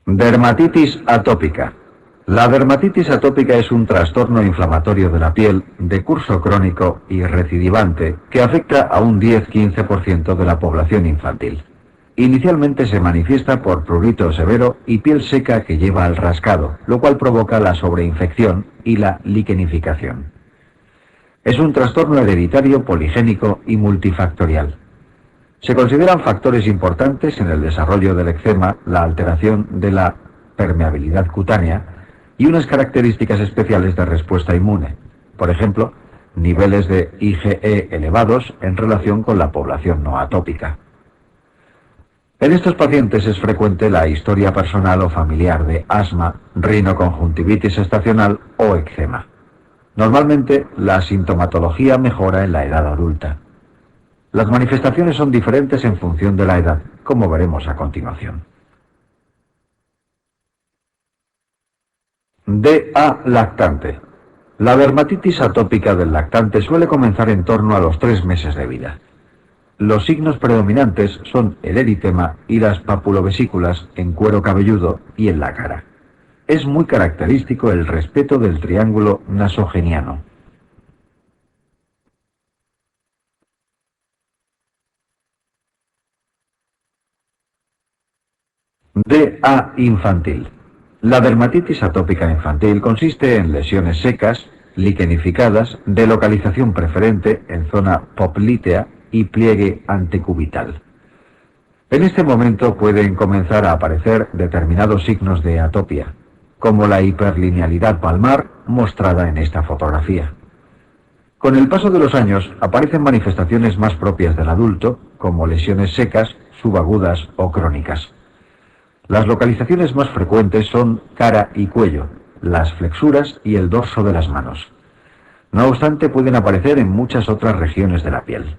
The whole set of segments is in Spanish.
Dermatitis atópica. La dermatitis atópica es un trastorno inflamatorio de la piel de curso crónico y recidivante que afecta a un 10-15% de la población infantil. Inicialmente se manifiesta por prurito severo y piel seca que lleva al rascado, lo cual provoca la sobreinfección y la liquenificación. Es un trastorno hereditario, poligénico y multifactorial. Se consideran factores importantes en el desarrollo del eczema la alteración de la permeabilidad cutánea y unas características especiales de respuesta inmune, por ejemplo, niveles de IgE elevados en relación con la población no atópica. En estos pacientes es frecuente la historia personal o familiar de asma, rinoconjuntivitis estacional o eczema. Normalmente la sintomatología mejora en la edad adulta. Las manifestaciones son diferentes en función de la edad, como veremos a continuación. DA lactante. La dermatitis atópica del lactante suele comenzar en torno a los 3 meses de vida. Los signos predominantes son el eritema y las papulovesículas en cuero cabelludo y en la cara. Es muy característico el respeto del triángulo nasogeniano. DA infantil. La dermatitis atópica infantil consiste en lesiones secas, liquenificadas, de localización preferente en zona poplítea y pliegue antecubital. En este momento pueden comenzar a aparecer determinados signos de atopia, como la hiperlinealidad palmar mostrada en esta fotografía. Con el paso de los años aparecen manifestaciones más propias del adulto, como lesiones secas, subagudas o crónicas. Las localizaciones más frecuentes son cara y cuello, las flexuras y el dorso de las manos. No obstante, pueden aparecer en muchas otras regiones de la piel.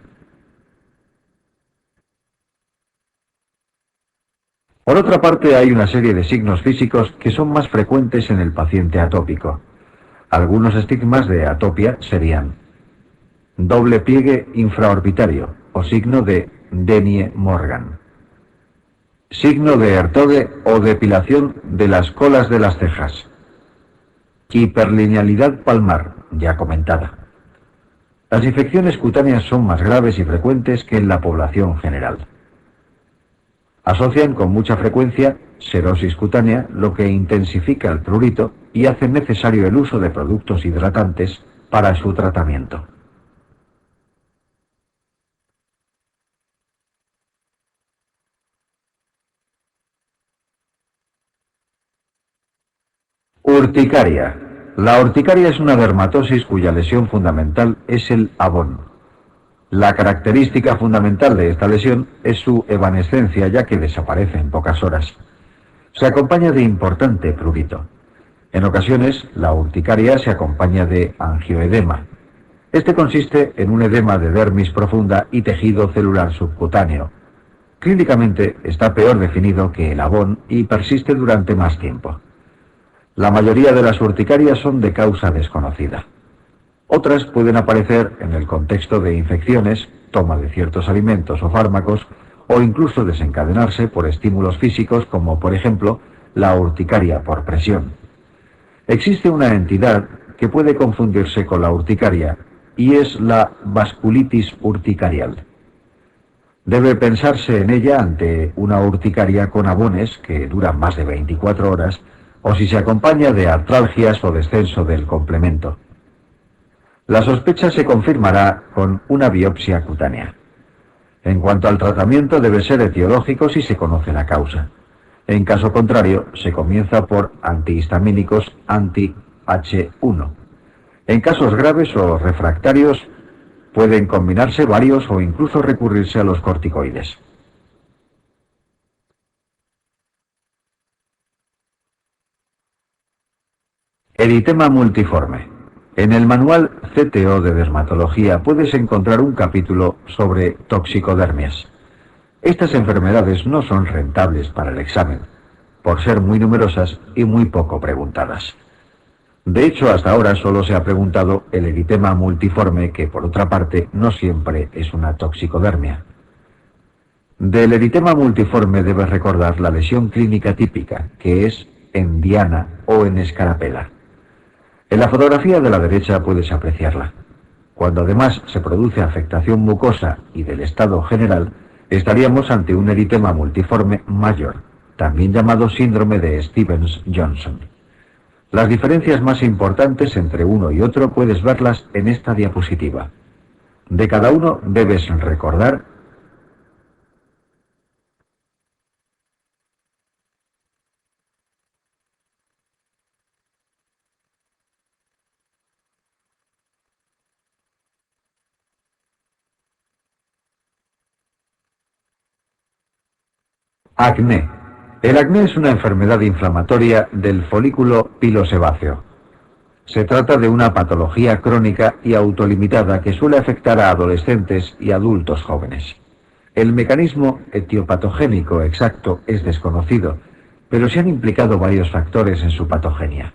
Por otra parte, hay una serie de signos físicos que son más frecuentes en el paciente atópico. Algunos estigmas de atopia serían doble pliegue infraorbitario o signo de Denie-Morgan, signo de Ertoghe o depilación de las colas de las cejas, hiperlinealidad palmar, ya comentada. Las infecciones cutáneas son más graves y frecuentes que en la población general. Asocian con mucha frecuencia serosis cutánea, lo que intensifica el prurito y hace necesario el uso de productos hidratantes para su tratamiento. Urticaria. La urticaria es una dermatosis cuya lesión fundamental es el abón. La característica fundamental de esta lesión es su evanescencia, ya que desaparece en pocas horas. Se acompaña de importante prurito. En ocasiones, la urticaria se acompaña de angioedema. Este consiste en un edema de dermis profunda y tejido celular subcutáneo. Clínicamente está peor definido que el abón y persiste durante más tiempo. La mayoría de las urticarias son de causa desconocida. Otras pueden aparecer en el contexto de infecciones, toma de ciertos alimentos o fármacos, o incluso desencadenarse por estímulos físicos como, por ejemplo, la urticaria por presión. Existe una entidad que puede confundirse con la urticaria y es la vasculitis urticarial. Debe pensarse en ella ante una urticaria con abones que duran más de 24 horas o si se acompaña de artralgias o descenso del complemento. La sospecha se confirmará con una biopsia cutánea. En cuanto al tratamiento, debe ser etiológico si se conoce la causa. En caso contrario, se comienza por antihistamínicos anti-H1. En casos graves o refractarios, pueden combinarse varios o incluso recurrirse a los corticoides. Eritema multiforme. En el manual CTO de dermatología puedes encontrar un capítulo sobre toxicodermias. Estas enfermedades no son rentables para el examen, por ser muy numerosas y muy poco preguntadas. De hecho, hasta ahora solo se ha preguntado el eritema multiforme, que por otra parte no siempre es una toxicodermia. Del eritema multiforme debes recordar la lesión clínica típica, que es en diana o en escarapela. En la fotografía de la derecha puedes apreciarla. Cuando además se produce afectación mucosa y del estado general, estaríamos ante un eritema multiforme mayor, también llamado síndrome de Stevens-Johnson. Las diferencias más importantes entre uno y otro puedes verlas en esta diapositiva. De cada uno debes recordar acné. El acné es una enfermedad inflamatoria del folículo pilosebáceo. Se trata de una patología crónica y autolimitada que suele afectar a adolescentes y adultos jóvenes. El mecanismo etiopatogénico exacto es desconocido, pero se han implicado varios factores en su patogenia.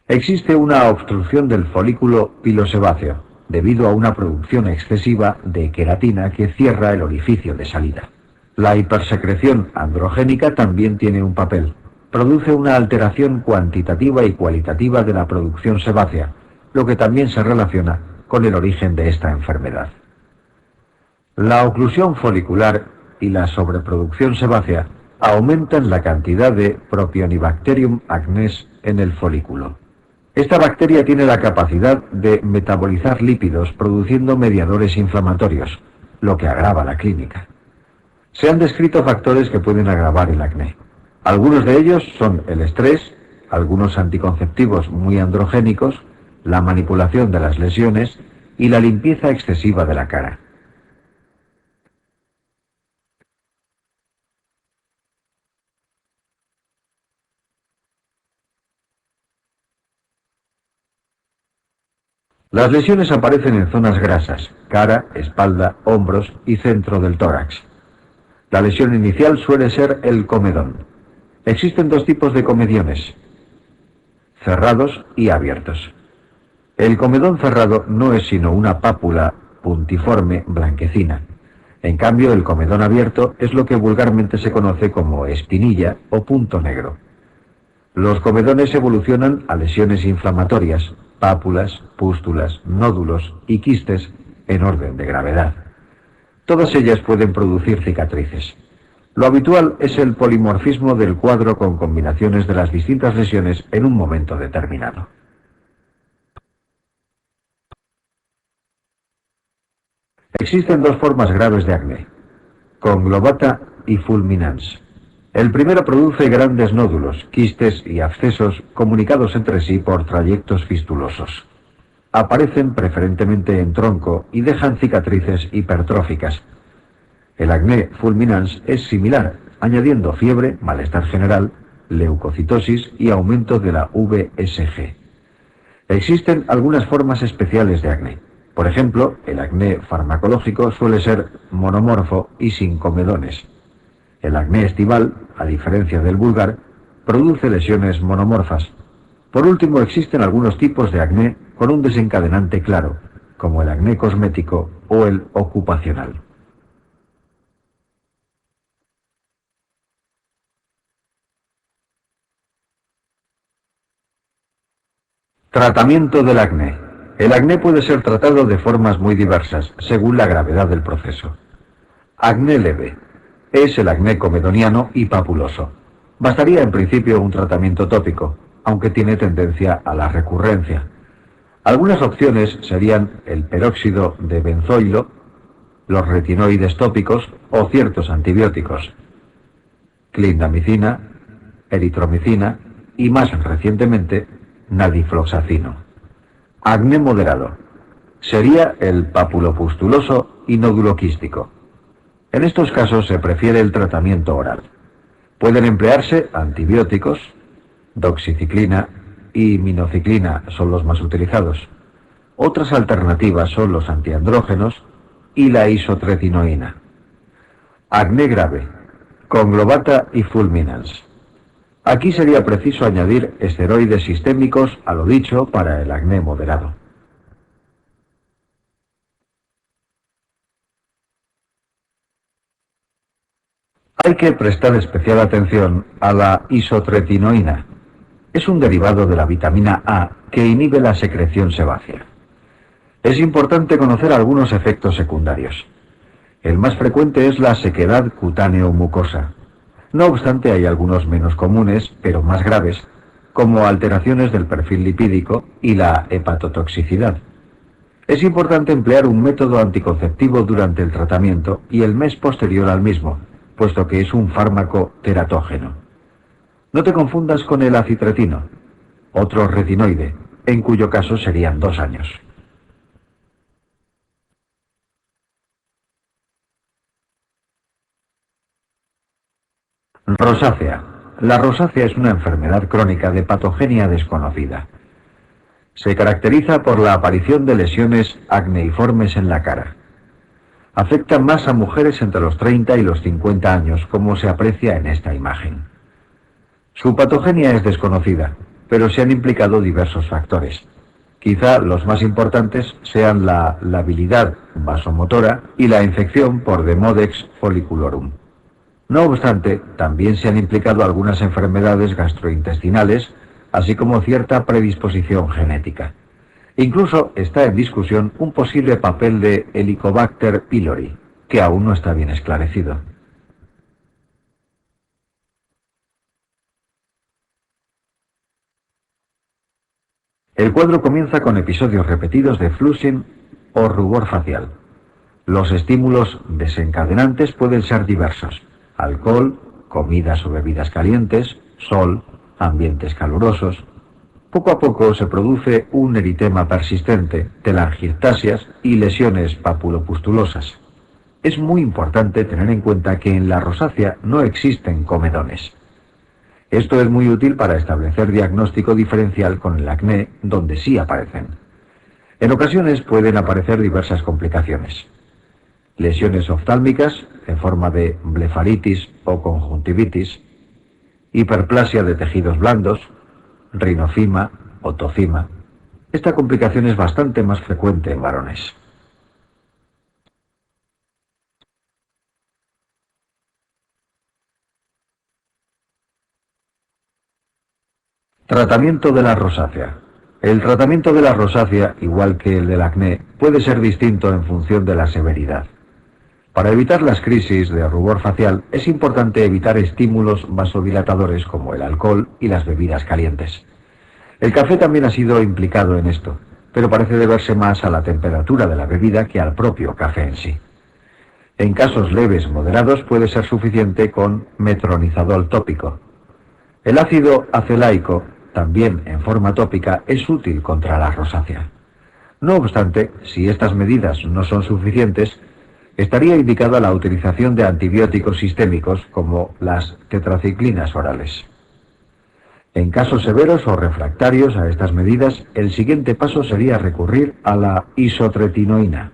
Existe una obstrucción del folículo pilosebáceo, debido a una producción excesiva de queratina que cierra el orificio de salida. La hipersecreción androgénica también tiene un papel. Produce una alteración cuantitativa y cualitativa de la producción sebácea, lo que también se relaciona con el origen de esta enfermedad. La oclusión folicular y la sobreproducción sebácea aumentan la cantidad de Propionibacterium acnes en el folículo. Esta bacteria tiene la capacidad de metabolizar lípidos produciendo mediadores inflamatorios, lo que agrava la clínica. Se han descrito factores que pueden agravar el acné. Algunos de ellos son el estrés, algunos anticonceptivos muy androgénicos, la manipulación de las lesiones y la limpieza excesiva de la cara. Las lesiones aparecen en zonas grasas, cara, espalda, hombros y centro del tórax. La lesión inicial suele ser el comedón. Existen dos tipos de comediones, cerrados y abiertos. El comedón cerrado no es sino una pápula puntiforme blanquecina. En cambio, el comedón abierto es lo que vulgarmente se conoce como espinilla o punto negro. Los comedones evolucionan a lesiones inflamatorias, pápulas, pústulas, nódulos y quistes en orden de gravedad. Todas ellas pueden producir cicatrices. Lo habitual es el polimorfismo del cuadro con combinaciones de las distintas lesiones en un momento determinado. Existen dos formas graves de acné, conglobata y fulminans. El primero produce grandes nódulos, quistes y abscesos comunicados entre sí por trayectos fistulosos. Aparecen preferentemente en tronco y dejan cicatrices hipertróficas. El acné fulminans es similar, añadiendo fiebre, malestar general, leucocitosis y aumento de la VSG. Existen algunas formas especiales de acné. Por ejemplo, el acné farmacológico suele ser monomorfo y sin comedones. El acné estival, a diferencia del vulgar, produce lesiones monomorfas. Por último, existen algunos tipos de acné con un desencadenante claro, como el acné cosmético o el ocupacional. Tratamiento del acné. El acné puede ser tratado de formas muy diversas, según la gravedad del proceso. Acné leve. Es el acné comedoniano y papuloso. Bastaría en principio un tratamiento tópico, aunque tiene tendencia a la recurrencia. Algunas opciones serían el peróxido de benzoilo, los retinoides tópicos o ciertos antibióticos, clindamicina, eritromicina y más recientemente nadifloxacino. Acné moderado. Sería el papulopustuloso y nódulo quístico. En estos casos se prefiere el tratamiento oral. Pueden emplearse antibióticos, doxiciclina y minociclina son los más utilizados. Otras alternativas son los antiandrógenos y la isotretinoína. Acné grave, conglobata y fulminans. Aquí sería preciso añadir esteroides sistémicos a lo dicho para el acné moderado. Hay que prestar especial atención a la isotretinoína. Es un derivado de la vitamina A que inhibe la secreción sebácea. Es importante conocer algunos efectos secundarios. El más frecuente es la sequedad cutáneo-mucosa. No obstante, hay algunos menos comunes, pero más graves, como alteraciones del perfil lipídico y la hepatotoxicidad. Es importante emplear un método anticonceptivo durante el tratamiento y el mes posterior al mismo, puesto que es un fármaco teratógeno. No te confundas con el acitretino, otro retinoide, en cuyo caso serían 2 años. Rosácea. La rosácea es una enfermedad crónica de patogenia desconocida. Se caracteriza por la aparición de lesiones acneiformes en la cara. Afecta más a mujeres entre los 30 y los 50 años, como se aprecia en esta imagen. Su patogenia es desconocida, pero se han implicado diversos factores. Quizá los más importantes sean la labilidad vasomotora y la infección por Demodex folliculorum. No obstante, también se han implicado algunas enfermedades gastrointestinales, así como cierta predisposición genética. Incluso está en discusión un posible papel de Helicobacter pylori, que aún no está bien esclarecido. El cuadro comienza con episodios repetidos de flushing o rubor facial. Los estímulos desencadenantes pueden ser diversos: alcohol, comidas o bebidas calientes, sol, ambientes calurosos. Poco a poco se produce un eritema persistente, telangiectasias y lesiones papulopustulosas. Es muy importante tener en cuenta que en la rosácea no existen comedones. Esto es muy útil para establecer diagnóstico diferencial con el acné, donde sí aparecen. En ocasiones pueden aparecer diversas complicaciones: lesiones oftálmicas en forma de blefaritis o conjuntivitis, hiperplasia de tejidos blandos, rinocima o tocima. Esta complicación es bastante más frecuente en varones. Tratamiento de la rosácea. El tratamiento de la rosácea, igual que el del acné, puede ser distinto en función de la severidad. Para evitar las crisis de rubor facial, es importante evitar estímulos vasodilatadores como el alcohol y las bebidas calientes. El café también ha sido implicado en esto, pero parece deberse más a la temperatura de la bebida que al propio café en sí. En casos leves moderados puede ser suficiente con metronidazol tópico. El ácido acelaico, también en forma tópica, es útil contra la rosácea. No obstante, si estas medidas no son suficientes, estaría indicada la utilización de antibióticos sistémicos como las tetraciclinas orales. En casos severos o refractarios a estas medidas, el siguiente paso sería recurrir a la isotretinoína.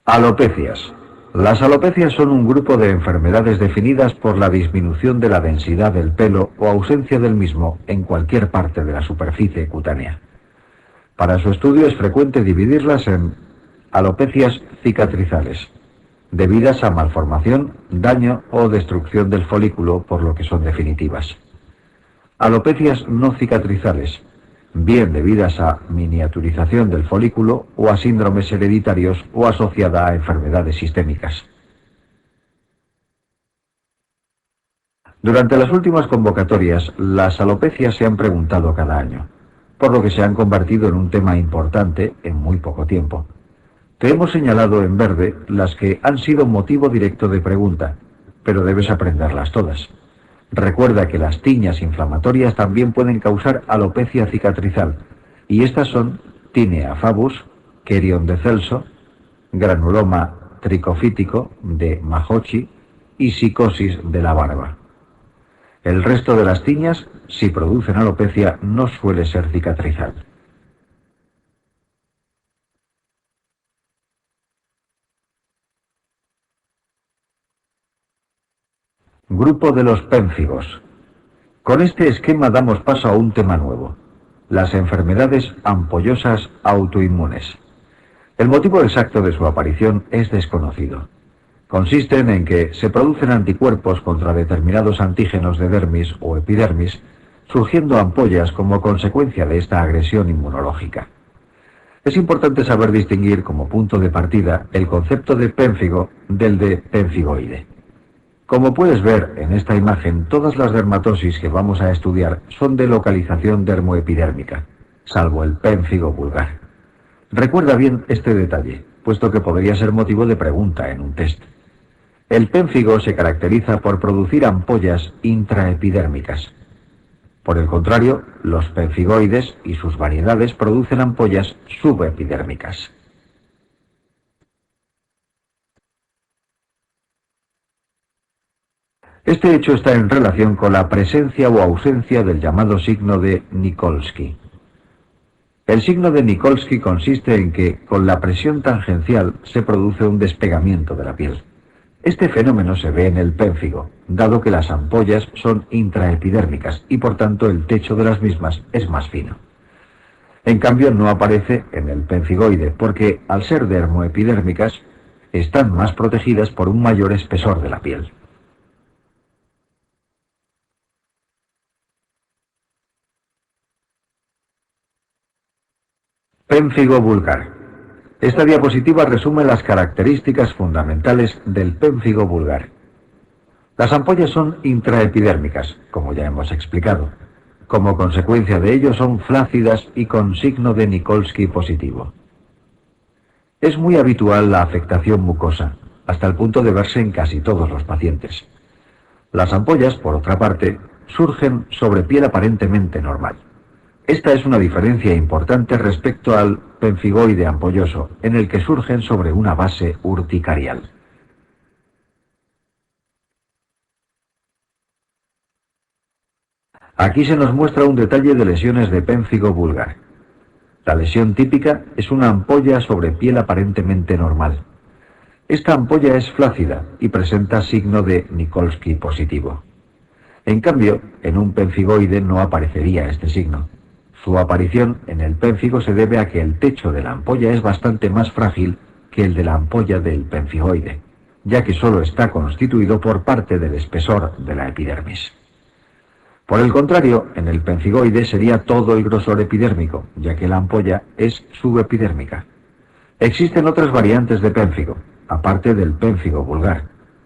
Alopecias. Las alopecias son un grupo de enfermedades definidas por la disminución de la densidad del pelo o ausencia del mismo en cualquier parte de la superficie cutánea. Para su estudio es frecuente dividirlas en alopecias cicatrizales, debidas a malformación, daño o destrucción del folículo, por lo que son definitivas; alopecias no cicatrizales, bien debidas a miniaturización del folículo o a síndromes hereditarios o asociada a enfermedades sistémicas. Durante las últimas convocatorias, las alopecias se han preguntado cada año, por lo que se han convertido en un tema importante en muy poco tiempo. Te hemos señalado en verde las que han sido motivo directo de pregunta, pero debes aprenderlas todas. Recuerda que las tiñas inflamatorias también pueden causar alopecia cicatrizal, y estas son tinea favus, querion de Celso, granuloma tricofítico de Mahochi y psicosis de la barba. El resto de las tiñas, si producen alopecia, no suele ser cicatrizal. Grupo de los pénfigos. Con este esquema damos paso a un tema nuevo: las enfermedades ampollosas autoinmunes. El motivo exacto de su aparición es desconocido. Consisten en que se producen anticuerpos contra determinados antígenos de dermis o epidermis, surgiendo ampollas como consecuencia de esta agresión inmunológica. Es importante saber distinguir como punto de partida el concepto de pénfigo del de pemfigoide. Como puedes ver en esta imagen, todas las dermatosis que vamos a estudiar son de localización dermoepidérmica, salvo el pénfigo vulgar. Recuerda bien este detalle, puesto que podría ser motivo de pregunta en un test. El pénfigo se caracteriza por producir ampollas intraepidérmicas. Por el contrario, los pemfigoides y sus variedades producen ampollas subepidérmicas. Este hecho está en relación con la presencia o ausencia del llamado signo de Nikolsky. El signo de Nikolsky consiste en que, con la presión tangencial, se produce un despegamiento de la piel. Este fenómeno se ve en el pénfigo, dado que las ampollas son intraepidérmicas y por tanto el techo de las mismas es más fino. En cambio no aparece en el pemfigoide porque, al ser dermoepidérmicas, están más protegidas por un mayor espesor de la piel. Pénfigo vulgar. Esta diapositiva resume las características fundamentales del pénfigo vulgar. Las ampollas son intraepidérmicas, como ya hemos explicado. Como consecuencia de ello son flácidas y con signo de Nikolsky positivo. Es muy habitual la afectación mucosa, hasta el punto de verse en casi todos los pacientes. Las ampollas, por otra parte, surgen sobre piel aparentemente normal. Esta es una diferencia importante respecto al pemfigoide ampolloso, en el que surgen sobre una base urticarial. Aquí se nos muestra un detalle de lesiones de pénfigo vulgar. La lesión típica es una ampolla sobre piel aparentemente normal. Esta ampolla es flácida y presenta signo de Nikolsky positivo. En cambio, en un pemfigoide no aparecería este signo. Su aparición en el pénfigo se debe a que el techo de la ampolla es bastante más frágil que el de la ampolla del pemfigoide, ya que solo está constituido por parte del espesor de la epidermis. Por el contrario, en el pemfigoide sería todo el grosor epidérmico, ya que la ampolla es subepidérmica. Existen otras variantes de pénfigo, aparte del pénfigo vulgar,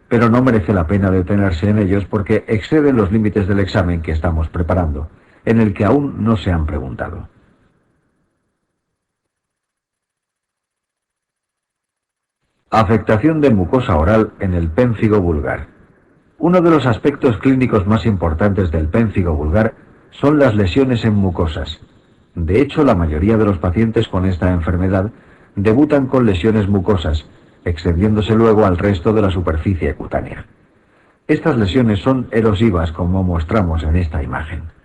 pero no merece la pena detenerse en ellos porque exceden los límites del examen que estamos preparando, en el que aún no se han preguntado. Afectación de mucosa oral en el pénfigo vulgar. Uno de los aspectos clínicos más importantes del pénfigo vulgar son las lesiones en mucosas. De hecho, la mayoría de los pacientes con esta enfermedad debutan con lesiones mucosas, extendiéndose luego al resto de la superficie cutánea. Estas lesiones son erosivas, como mostramos en esta imagen.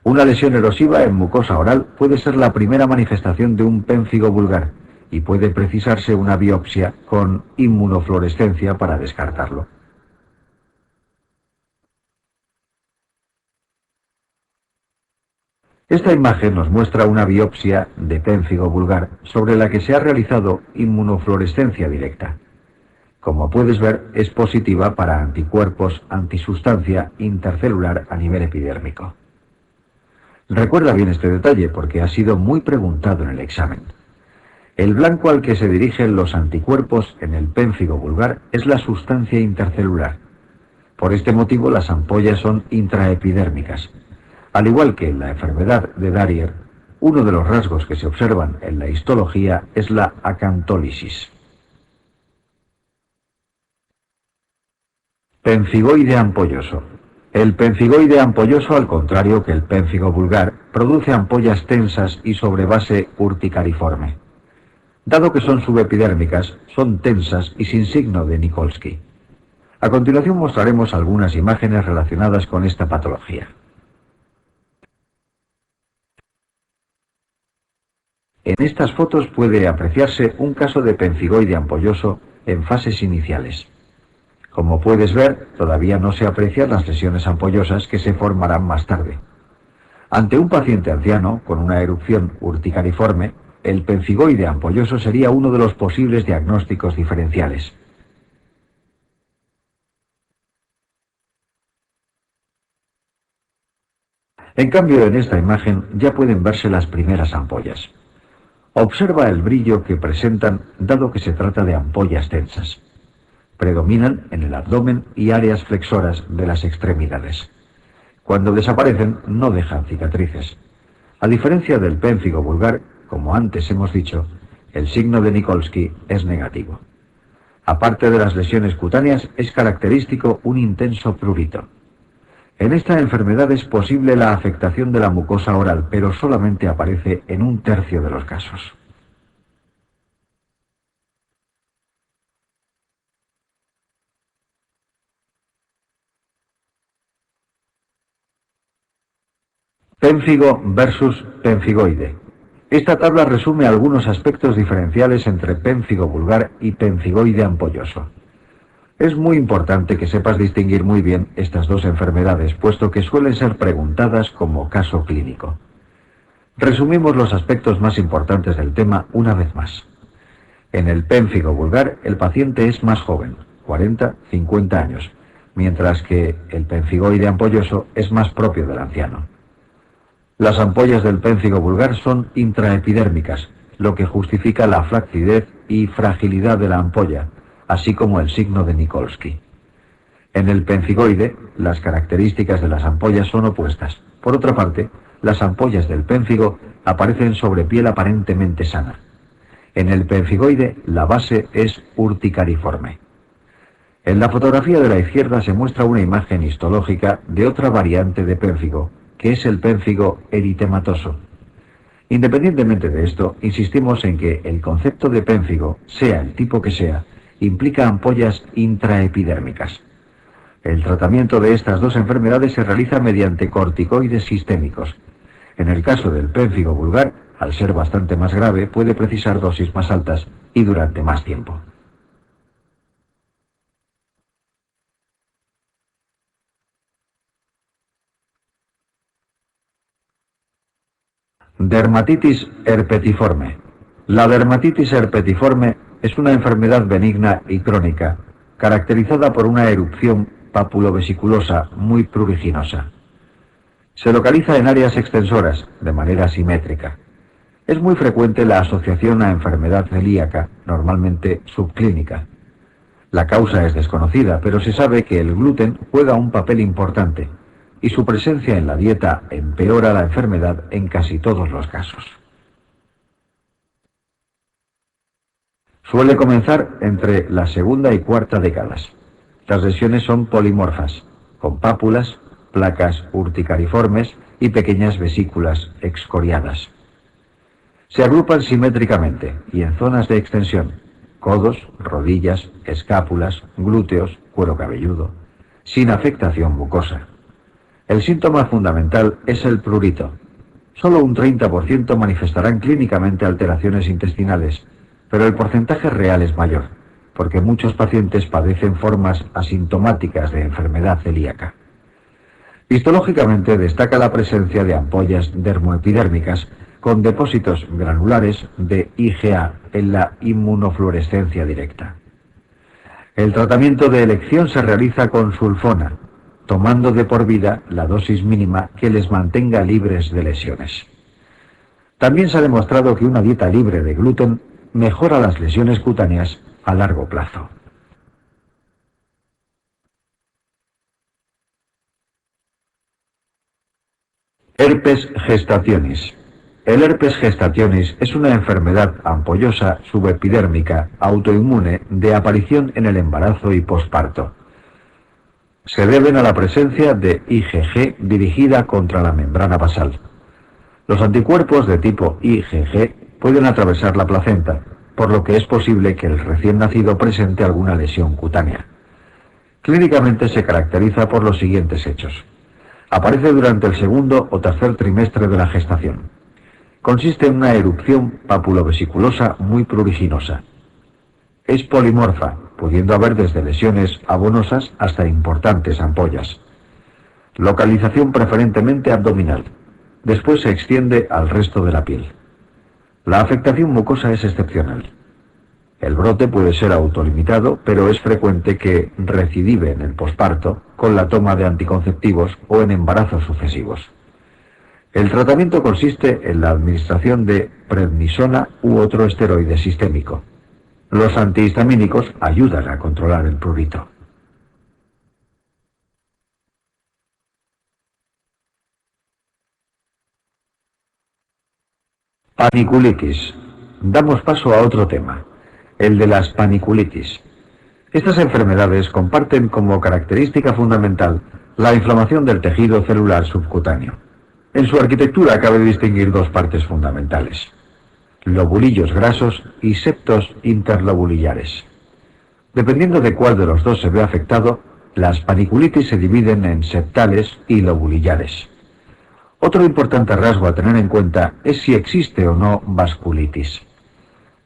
Una lesión erosiva en mucosa oral puede ser la primera manifestación de un pénfigo vulgar y puede precisarse una biopsia con inmunofluorescencia para descartarlo. Esta imagen nos muestra una biopsia de pénfigo vulgar sobre la que se ha realizado inmunofluorescencia directa. Como puedes ver, es positiva para anticuerpos antisustancia intercelular a nivel epidérmico. Recuerda bien este detalle porque ha sido muy preguntado en el examen. El blanco al que se dirigen los anticuerpos en el pénfigo vulgar es la sustancia intercelular. Por este motivo las ampollas son intraepidérmicas. Al igual que en la enfermedad de Darrier, uno de los rasgos que se observan en la histología es la acantólisis. Pemfigoide ampolloso. El pemfigoide ampolloso, al contrario que el pénfigo vulgar, produce ampollas tensas y sobre base urticariforme. Dado que son subepidérmicas, son tensas y sin signo de Nikolsky. A continuación mostraremos algunas imágenes relacionadas con esta patología. En estas fotos puede apreciarse un caso de pemfigoide ampolloso en fases iniciales. Como puedes ver, todavía no se aprecian las lesiones ampollosas que se formarán más tarde. Ante un paciente anciano con una erupción urticariforme, el pemfigoide ampolloso sería uno de los posibles diagnósticos diferenciales. En cambio, en esta imagen ya pueden verse las primeras ampollas. Observa el brillo que presentan, dado que se trata de ampollas densas. Predominan en el abdomen y áreas flexoras de las extremidades. Cuando desaparecen, no dejan cicatrices. A diferencia del pénfigo vulgar, como antes hemos dicho, el signo de Nikolsky es negativo. Aparte de las lesiones cutáneas, es característico un intenso prurito. En esta enfermedad es posible la afectación de la mucosa oral, pero solamente aparece en 1/3 de los casos. Pénfigo versus pemfigoide. Esta tabla resume algunos aspectos diferenciales entre pénfigo vulgar y pemfigoide ampolloso. Es muy importante que sepas distinguir muy bien estas dos enfermedades, puesto que suelen ser preguntadas como caso clínico. Resumimos los aspectos más importantes del tema una vez más. En el pénfigo vulgar, el paciente es más joven, 40-50 años, mientras que el pemfigoide ampolloso es más propio del anciano. Las ampollas del pénfigo vulgar son intraepidérmicas, lo que justifica la flacidez y fragilidad de la ampolla, así como el signo de Nikolsky. En el pemfigoide, las características de las ampollas son opuestas. Por otra parte, las ampollas del pénfigo aparecen sobre piel aparentemente sana. En el pemfigoide, la base es urticariforme. En la fotografía de la izquierda se muestra una imagen histológica de otra variante de pénfigo, que es el pénfigo eritematoso. Independientemente de esto, insistimos en que el concepto de pénfigo, sea el tipo que sea, implica ampollas intraepidérmicas. El tratamiento de estas dos enfermedades se realiza mediante corticoides sistémicos. En el caso del pénfigo vulgar, al ser bastante más grave, puede precisar dosis más altas y durante más tiempo. Dermatitis herpetiforme. La dermatitis herpetiforme es una enfermedad benigna y crónica, caracterizada por una erupción papulobesiculosa muy pruriginosa. Se localiza en áreas extensoras, de manera simétrica. Es muy frecuente la asociación a enfermedad celíaca, normalmente subclínica. La causa es desconocida, pero se sabe que el gluten juega un papel importante, y su presencia en la dieta empeora la enfermedad en casi todos los casos. Suele comenzar entre la segunda y cuarta décadas. Las lesiones son polimorfas, con pápulas, placas urticariformes y pequeñas vesículas excoriadas. Se agrupan simétricamente y en zonas de extensión: codos, rodillas, escápulas, glúteos, cuero cabelludo, sin afectación mucosa. El síntoma fundamental es el prurito. Solo un 30% manifestarán clínicamente alteraciones intestinales, pero el porcentaje real es mayor, porque muchos pacientes padecen formas asintomáticas de enfermedad celíaca. Histológicamente destaca la presencia de ampollas dermoepidérmicas con depósitos granulares de IgA en la inmunofluorescencia directa. El tratamiento de elección se realiza con sulfona, tomando de por vida la dosis mínima que les mantenga libres de lesiones. También se ha demostrado que una dieta libre de gluten mejora las lesiones cutáneas a largo plazo. Herpes gestationis. El herpes gestationis es una enfermedad ampollosa subepidérmica autoinmune de aparición en el embarazo y posparto. Se deben a la presencia de IgG dirigida contra la membrana basal. Los anticuerpos de tipo IgG pueden atravesar la placenta, por lo que es posible que el recién nacido presente alguna lesión cutánea. Clínicamente se caracteriza por los siguientes hechos. Aparece durante el segundo o tercer trimestre de la gestación. Consiste en una erupción papulovesiculosa muy pruriginosa. Es polimorfa, pudiendo haber desde lesiones abonosas hasta importantes ampollas. Localización preferentemente abdominal. Después se extiende al resto de la piel. La afectación mucosa es excepcional. El brote puede ser autolimitado, pero es frecuente que recidive en el posparto con la toma de anticonceptivos o en embarazos sucesivos. El tratamiento consiste en la administración de prednisona u otro esteroide sistémico. Los antihistamínicos ayudan a controlar el prurito. Paniculitis. Damos paso a otro tema, el de las paniculitis. Estas enfermedades comparten como característica fundamental la inflamación del tejido celular subcutáneo. En su arquitectura cabe distinguir dos partes fundamentales: lobulillos grasos y septos interlobulillares. Dependiendo de cuál de los dos se ve afectado, las paniculitis se dividen en septales y lobulillares. Otro importante rasgo a tener en cuenta es si existe o no vasculitis.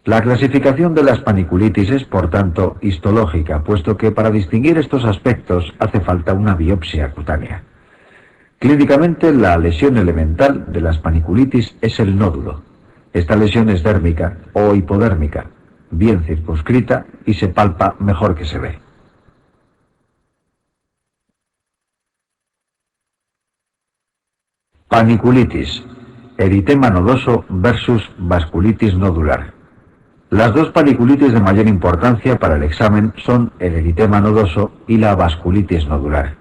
La clasificación de las paniculitis es, por tanto, histológica, puesto que para distinguir estos aspectos hace falta una biopsia cutánea. Clínicamente, la lesión elemental de las paniculitis es el nódulo. Esta lesión es dérmica o hipodérmica, bien circunscrita y se palpa mejor que se ve. Paniculitis, eritema nodoso versus vasculitis nodular. Las dos paniculitis de mayor importancia para el examen son el eritema nodoso y la vasculitis nodular.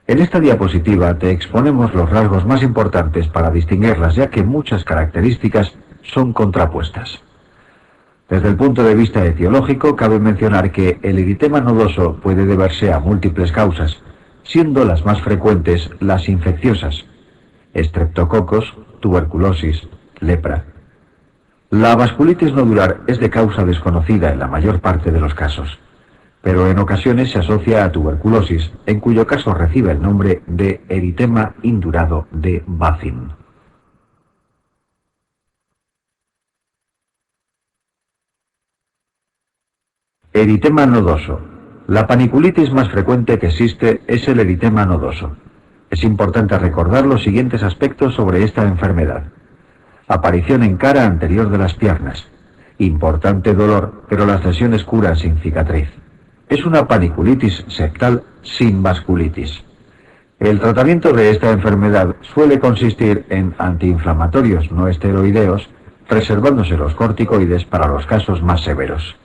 En esta diapositiva te exponemos los rasgos más importantes para distinguirlas, ya que muchas características son contrapuestas. Desde el punto de vista etiológico, cabe mencionar que el eritema nodoso puede deberse a múltiples causas, siendo las más frecuentes las infecciosas: estreptococos, tuberculosis, lepra. La vasculitis nodular es de causa desconocida en la mayor parte de los casos, pero en ocasiones se asocia a tuberculosis, en cuyo caso recibe el nombre de eritema indurado de Bacin. Eritema nodoso. La paniculitis más frecuente que existe es el eritema nodoso. Es importante recordar los siguientes aspectos sobre esta enfermedad. Aparición en cara anterior de las piernas. Importante dolor, pero las lesiones curan sin cicatriz. Es una paniculitis septal sin vasculitis. El tratamiento de esta enfermedad suele consistir en antiinflamatorios no esteroideos, reservándose los corticoides para los casos más severos.